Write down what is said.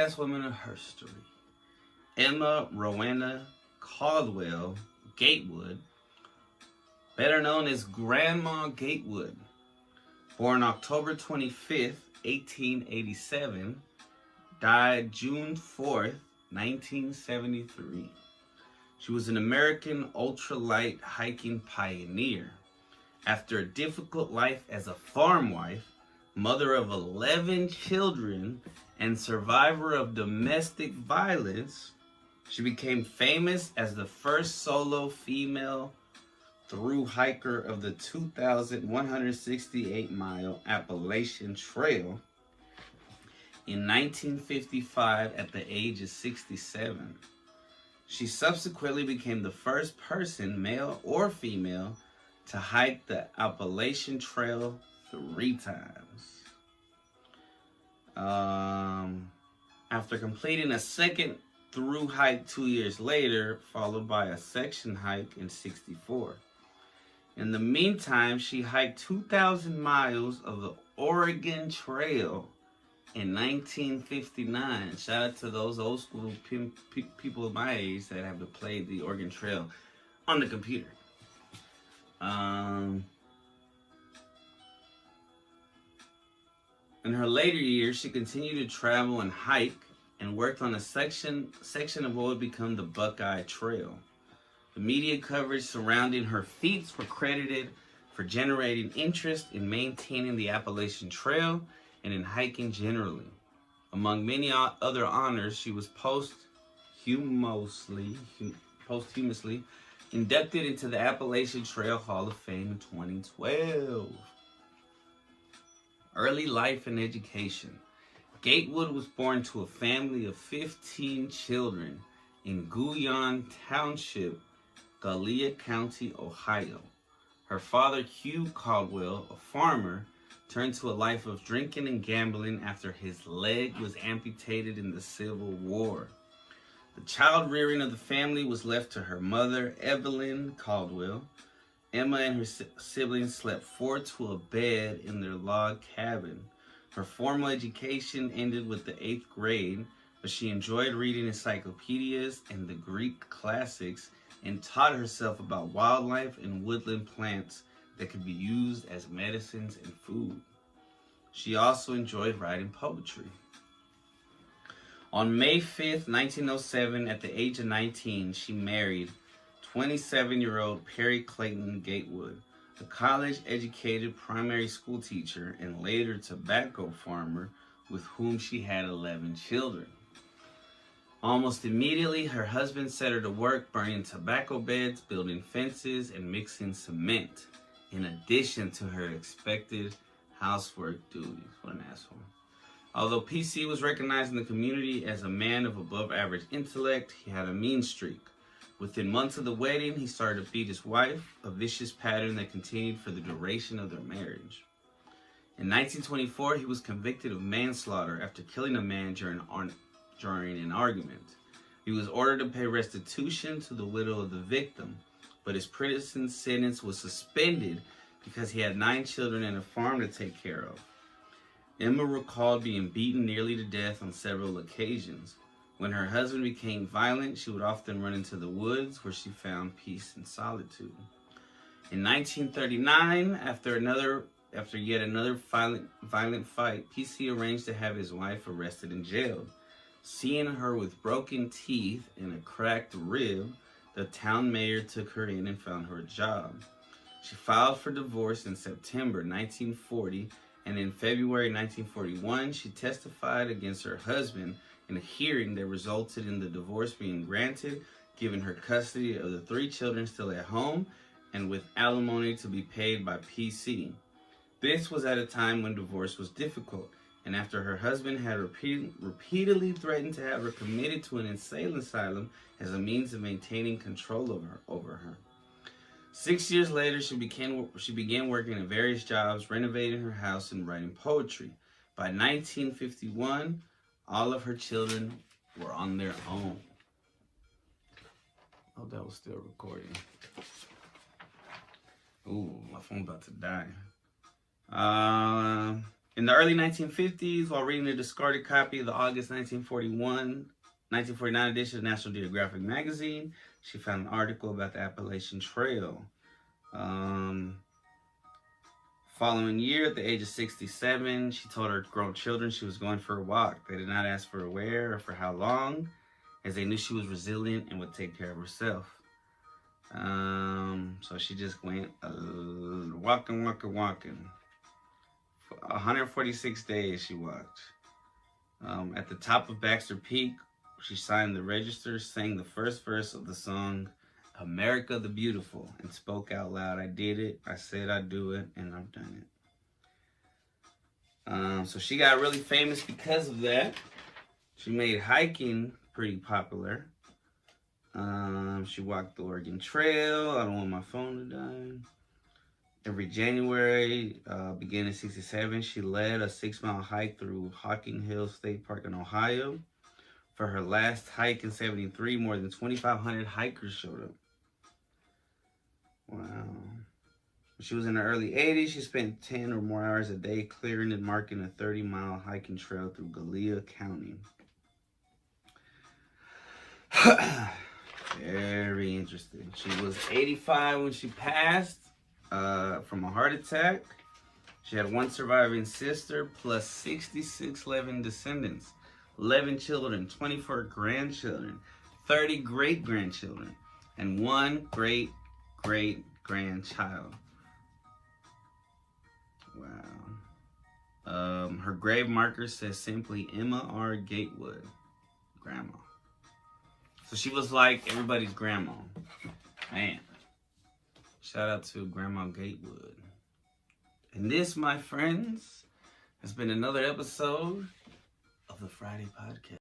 last woman of Herstory, Emma Rowena Caldwell Gatewood, better known as Grandma Gatewood, born October 25th, 1887, died June 4th, 1973. She was an American ultralight hiking pioneer. After a difficult life as a farm wife, mother of 11 children, and survivor of domestic violence, she became famous as the first solo female through hiker of the 2,168-mile Appalachian Trail in 1955 at the age of 67. She subsequently became the first person, male or female, to hike the Appalachian Trail 3 times. After completing a second through hike 2 years later, followed by a section hike in 64. In the meantime, she hiked 2,000 miles of the Oregon Trail in 1959. Shout out to those old school people of my age that have played the Oregon Trail on the computer. In her later years, she continued to travel and hike and worked on a section of what would become the Buckeye Trail. The media coverage surrounding her feats were credited for generating interest in maintaining the Appalachian Trail and in hiking generally. Among many other honors, she was posthumously inducted into the Appalachian Trail Hall of Fame in 2012. Early life and education. Gatewood was born to a family of 15 children in Guyon Township, Gallia County, Ohio. Her father, Hugh Caldwell, a farmer, turned to a life of drinking and gambling after his leg was amputated in the Civil War. The child rearing of the family was left to her mother, Evelyn Caldwell. Emma and her siblings slept 4 to a bed in their log cabin. Her formal education ended with the 8th grade, but she enjoyed reading encyclopedias and the Greek classics and taught herself about wildlife and woodland plants that could be used as medicines and food. She also enjoyed writing poetry. On May 5th, 1907, at the age of 19, she married 27-year-old Perry Clayton Gatewood, a college-educated primary school teacher and later tobacco farmer with whom she had 11 children. Almost immediately, her husband set her to work burning tobacco beds, building fences, and mixing cement, in addition to her expected housework duties. What an asshole. Although PC was recognized in the community as a man of above-average intellect, he had a mean streak. Within months of the wedding, he started to beat his wife, a vicious pattern that continued for the duration of their marriage. In 1924, he was convicted of manslaughter after killing a man during an argument. He was ordered to pay restitution to the widow of the victim, but his prison sentence was suspended because he had 9 children and a farm to take care of. Emma recalled being beaten nearly to death on several occasions. When her husband became violent, she would often run into the woods where she found peace and solitude. In 1939, after yet another violent fight, PC arranged to have his wife arrested and jailed. Seeing her with broken teeth and a cracked rib, the town mayor took her in and found her a job. She filed for divorce in September 1940, and in February 1941, she testified against her husband in a hearing that resulted in the divorce being granted, giving her custody of the 3 children still at home, and with alimony to be paid by PC. This was at a time when divorce was difficult, and after her husband had repeatedly threatened to have her committed to an insane asylum as a means of maintaining control over her. 6 years later, she began working at various jobs, renovating her house and writing poetry. By 1951, all of her children were on their own. Oh, that was still recording. Ooh, my phone's about to die. In the early 1950s, while reading a discarded copy of the August 1949 edition of National Geographic magazine, she found an article about the Appalachian Trail. Following year, at the age of 67, she told her grown children she was going for a walk. They did not ask for where or for how long, as they knew she was resilient and would take care of herself. So she just went walking. 146 days she walked. At the top of Baxter Peak, she signed the register, sang the first verse of the song America the Beautiful, and spoke out loud, "I did it, I said I'd do it, and I've done it." So she got really famous because of that. She made hiking pretty popular. She walked the Oregon Trail. I don't want my phone to die. Every January, beginning in 67, she led a 6-mile hike through Hocking Hills State Park in Ohio. For her last hike in 73, more than 2,500 hikers showed up. Wow. When she was in her early 80s, she spent 10 or more hours a day clearing and marking a 30-mile hiking trail through Gallia County. Very interesting. She was 85 when she passed from a heart attack. She had one surviving sister plus 66 living descendants, 11 children, 24 grandchildren, 30 great-grandchildren, and 1 great-great-grandchild. Wow. Her grave marker says simply Emma R. Gatewood, grandma. So she was like everybody's grandma. Man. Shout out to Grandma Gatewood. And this, my friends, has been another episode of the Friday Podcast.